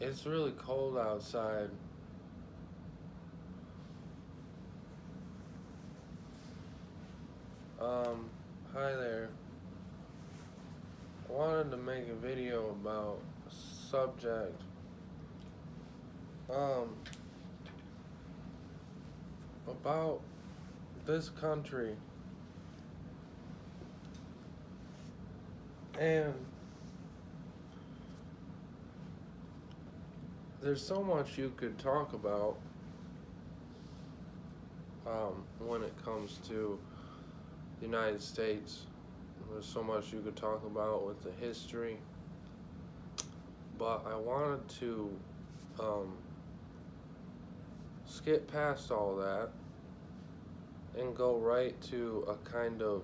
It's really cold outside. Um, Hi there. I wanted to make a video about a subject. Um, about this country. And there's so much you could talk about when it comes to the United States. There's so much you could talk about with the history. But I wanted to um, skip past all that and go right to a kind of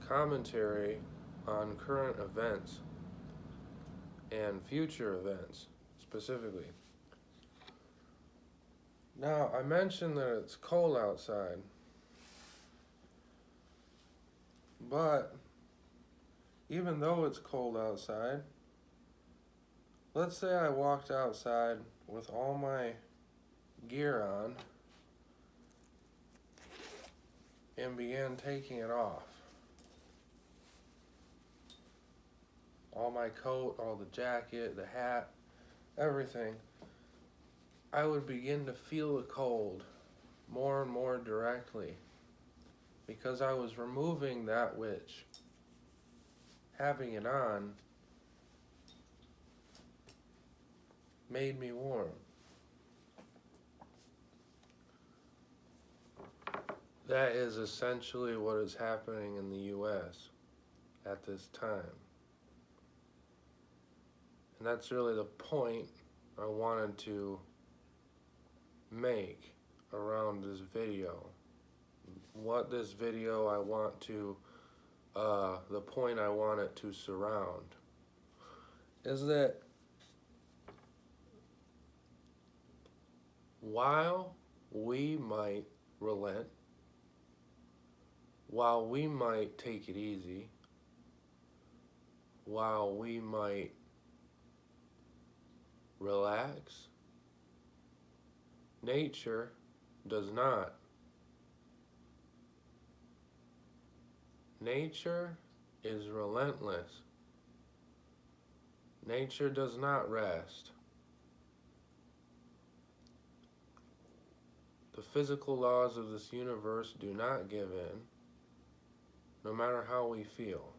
commentary on current events and future events specifically. Now, I mentioned that it's cold outside, but even though it's cold outside, let's say I walked outside with all my gear on and began taking it off. All my coat, all the jacket, the hat, everything. I would begin to feel the cold more and more directly because I was removing that which having it on made me warm. That is essentially what is happening in the US at this time. And that's really the point I wanted to make around this video. What this video I want to, the point I want it to surround is that while we might relent, while we might take it easy, while we might relax, nature does not. Nature is relentless. Nature does not rest. The physical laws of this universe do not give in, no matter how we feel.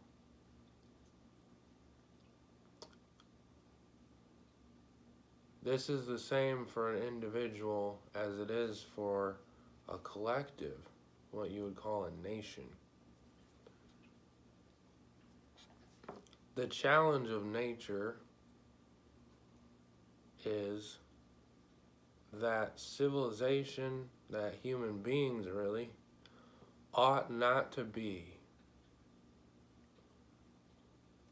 This is the same for an individual as it is for a collective, what you would call a nation. The challenge of nature is that civilization, that human beings really, ought not to be.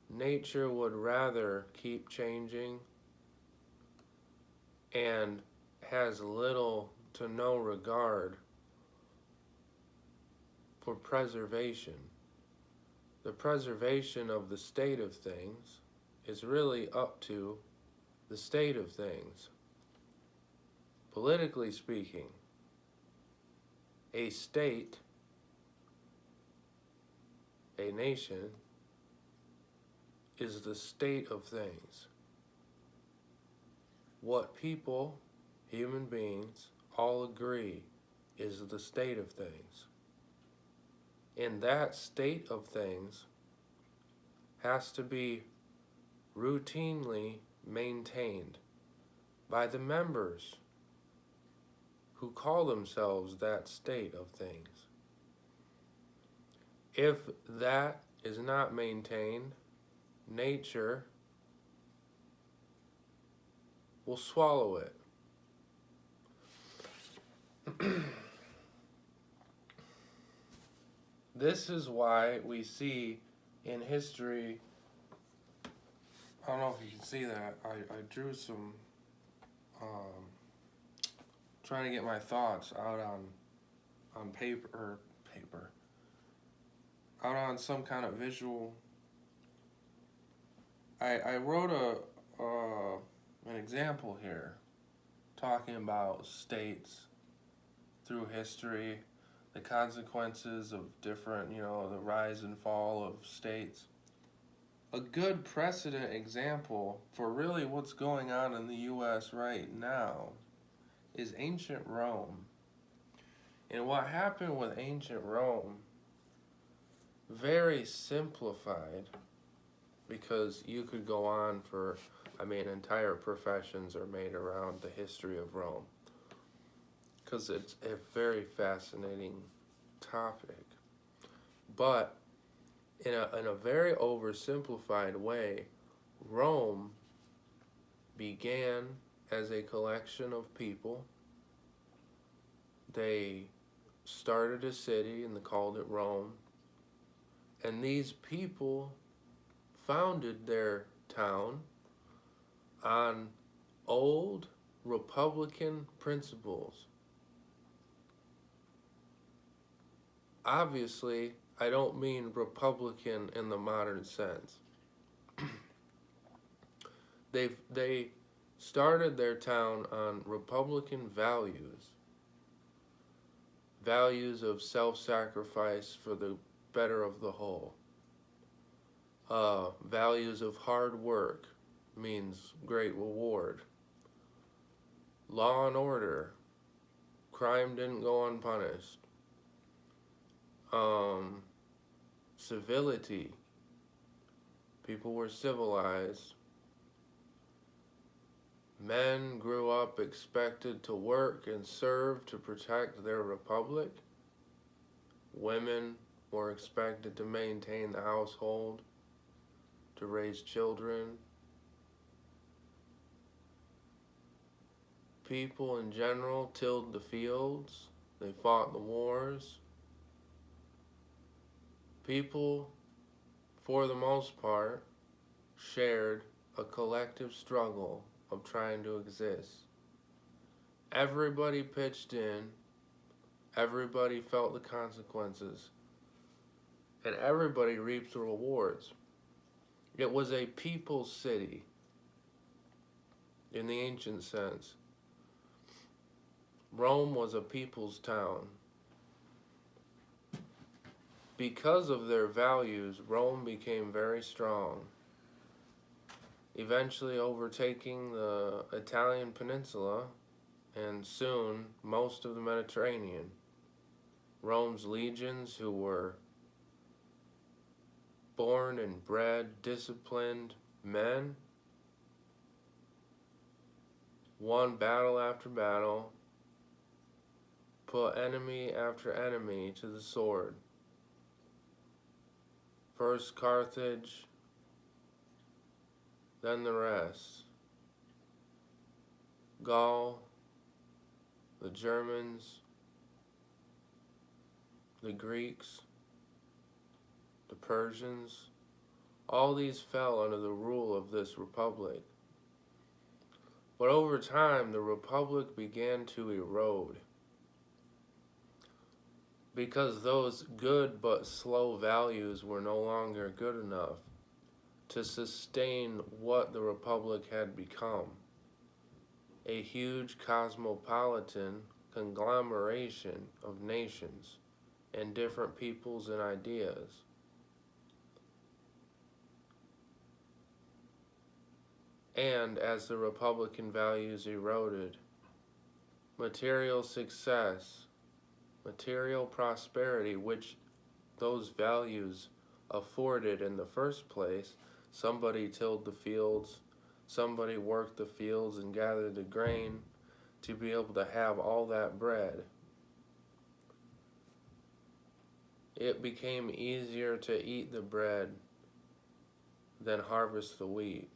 Nature would rather keep changing and has little to no regard for preservation. The preservation of the state of things is really up to the state of things. Politically speaking, a state, a nation, is the state of things. What people, human beings, all agree is the state of things. And that state of things has to be routinely maintained by the members who call themselves that state of things. If that is not maintained, nature will swallow it. This is why we see in history, I don't know if you can see that, I drew some, trying to get my thoughts out on paper, out on some kind of visual. I wrote an example here, talking about states through history, the consequences of different, the rise and fall of states. A good precedent example for really what's going on in the U.S. right now is ancient Rome. And what happened with ancient Rome, very simplified, because you could go on for, entire professions are made around the history of Rome, because it's a very fascinating topic. But in a very oversimplified way, Rome began as a collection of people. They started a city and they called it Rome. And these people founded their town on old Republican principles. Obviously, I don't mean Republican in the modern sense. They started their town on Republican values of self-sacrifice for the better of the whole. Values of hard work means great reward. Law and order, crime didn't go unpunished. Civility, people were civilized. Men grew up expected to work and serve to protect their republic. Women were expected to maintain the household, to raise children. People in general tilled the fields. They fought the wars. People, for the most part, shared a collective struggle of trying to exist. Everybody pitched in, everybody felt the consequences, and everybody reaped the rewards. It was a people's city in the ancient sense. Rome was a people's town. Because of their values, Rome became very strong, eventually overtaking the Italian peninsula and soon most of the Mediterranean. Rome's legions, who were born and bred, disciplined men, won battle after battle, put enemy after enemy to the sword. First Carthage, then the rest. Gaul, the Germans, the Greeks, the Persians, all these fell under the rule of this republic. But over time, the republic began to erode, because those good but slow values were no longer good enough to sustain what the republic had become: a huge cosmopolitan conglomeration of nations and different peoples and ideas. And as the Republican values eroded, material success, material prosperity, which those values afforded in the first place, somebody tilled the fields, somebody worked the fields and gathered the grain to be able to have all that bread. It became easier to eat the bread than harvest the wheat.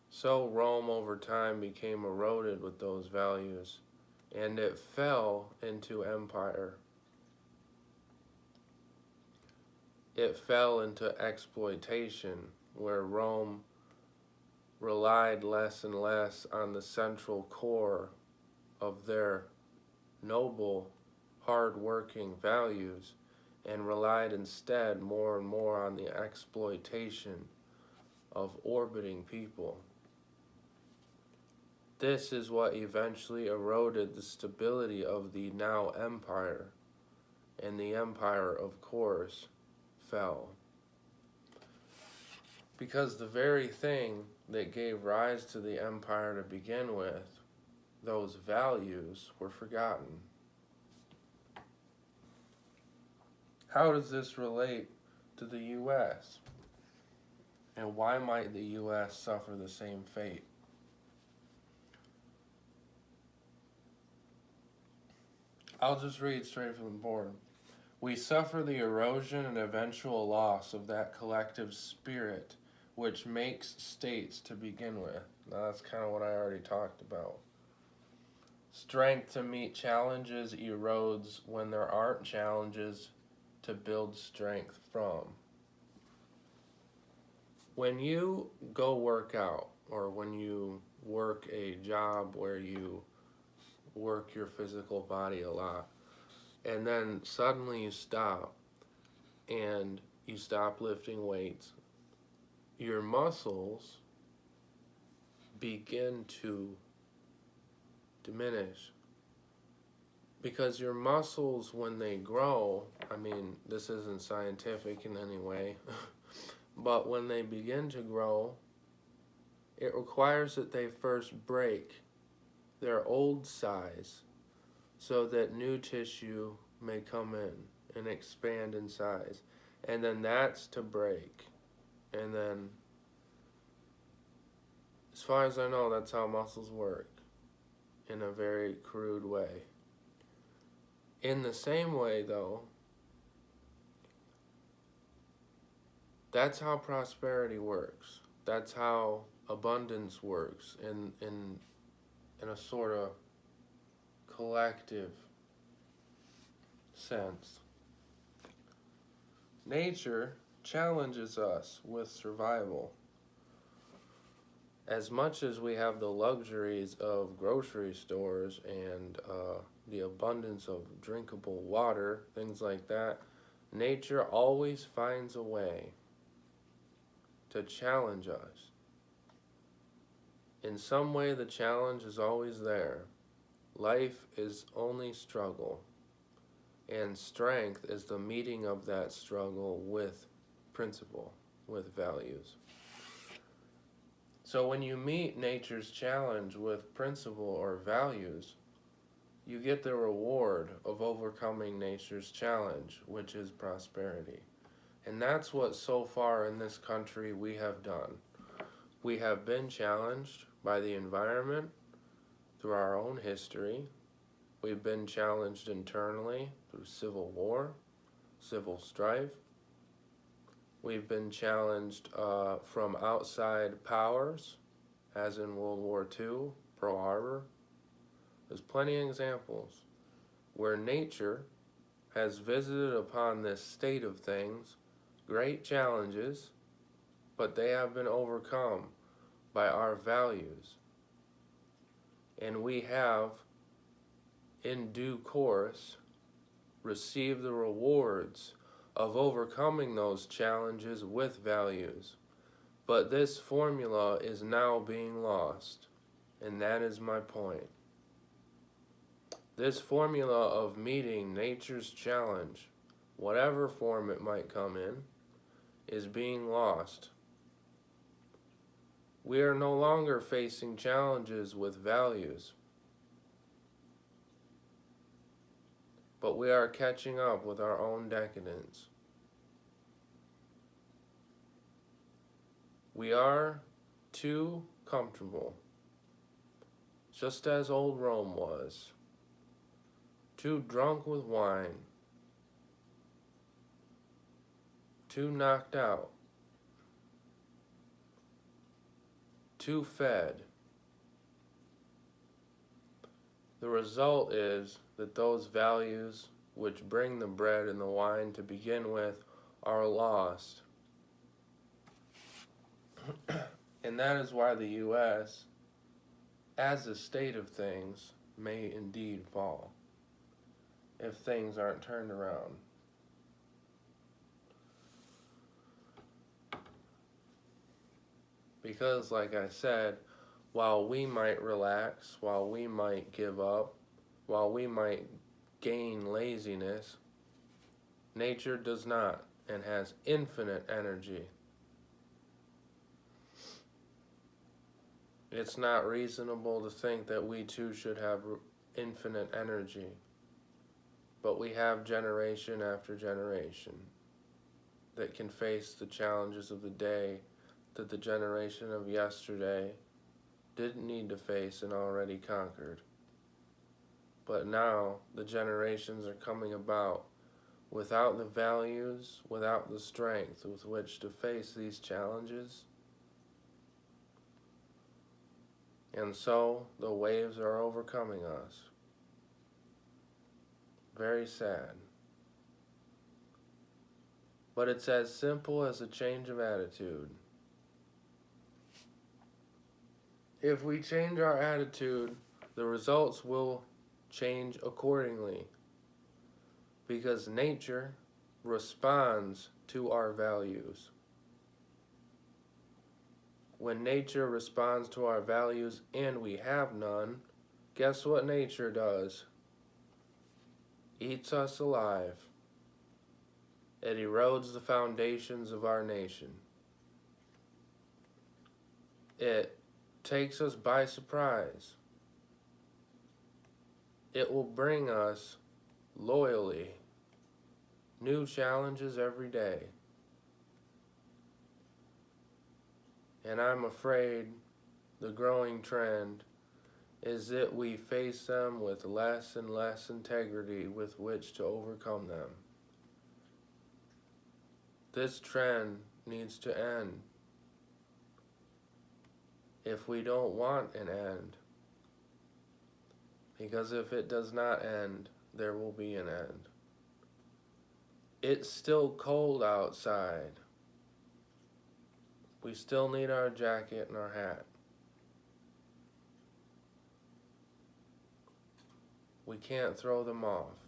So Rome over time became eroded with those values, and it fell into empire. It fell into exploitation, where Rome relied less and less on the central core of their noble, hard-working values, and relied instead more and more on the exploitation of orbiting people. This is what eventually eroded the stability of the now empire, and the empire, of course, fell. Because the very thing that gave rise to the empire to begin with, those values, were forgotten. How does this relate to the U.S.? And why might the U.S. suffer the same fate? I'll just read straight from the board. We suffer the erosion and eventual loss of that collective spirit which makes states to begin with. Now that's kind of what I already talked about. Strength to meet challenges erodes when there aren't challenges to build strength from. When you go work out, or when you work a job where you work your physical body a lot, and then suddenly you stop, and you stop lifting weights, your muscles begin to diminish. Because your muscles, when they grow, I mean, this isn't scientific in any way, but when they begin to grow, it requires that they first break their old size so that new tissue may come in and expand in size. And then that's to break. And then, as far as I know, that's how muscles work, in a very crude way. In the same way, though, that's how prosperity works. That's how abundance works in a sort of collective sense. Nature challenges us with survival. As much as we have the luxuries of grocery stores and the abundance of drinkable water, things like that, nature always finds a way to challenge us. In some way, the challenge is always there. Life is only struggle, and strength is the meeting of that struggle with principle, with values. So when you meet nature's challenge with principle or values, you get the reward of overcoming nature's challenge, which is prosperity. And that's what so far in this country we have done. We have been challenged by the environment through our own history. We've been challenged internally through civil war, civil strife. We've been challenged from outside powers, as in World War II, Pearl Harbor. There's plenty of examples where nature has visited upon this state of things great challenges, but they have been overcome by our values. And we have, in due course, received the rewards of overcoming those challenges with values. But this formula is now being lost, and that is my point. This formula of meeting nature's challenge, whatever form it might come in, is being lost. We are no longer facing challenges with values, but we are catching up with our own decadence. We are too comfortable, just as old Rome was, too drunk with wine, too knocked out, too fed. The result is that those values which bring the bread and the wine to begin with are lost. And that is why the U.S., as a state of things, may indeed fall if things aren't turned around. Because, like I said, while we might relax, while we might give up, while we might gain laziness, nature does not and has infinite energy. It's not reasonable to think that we too should have infinite energy, but we have generation after generation that can face the challenges of the day that the generation of yesterday didn't need to face and already conquered. But now the generations are coming about without the values, without the strength with which to face these challenges. And so the waves are overcoming us. Very sad. But it's as simple as a change of attitude. If we change our attitude, the results will change accordingly. Because nature responds to our values. When nature responds to our values and we have none, guess what nature does? Eats us alive. It erodes the foundations of our nation. It takes us by surprise. It will bring us loyally new challenges every day. And I'm afraid the growing trend is that we face them with less and less integrity with which to overcome them. This trend needs to end if we don't want an end. Because if it does not end, there will be an end. It's still cold outside. We still need our jacket and our hat. We can't throw them off.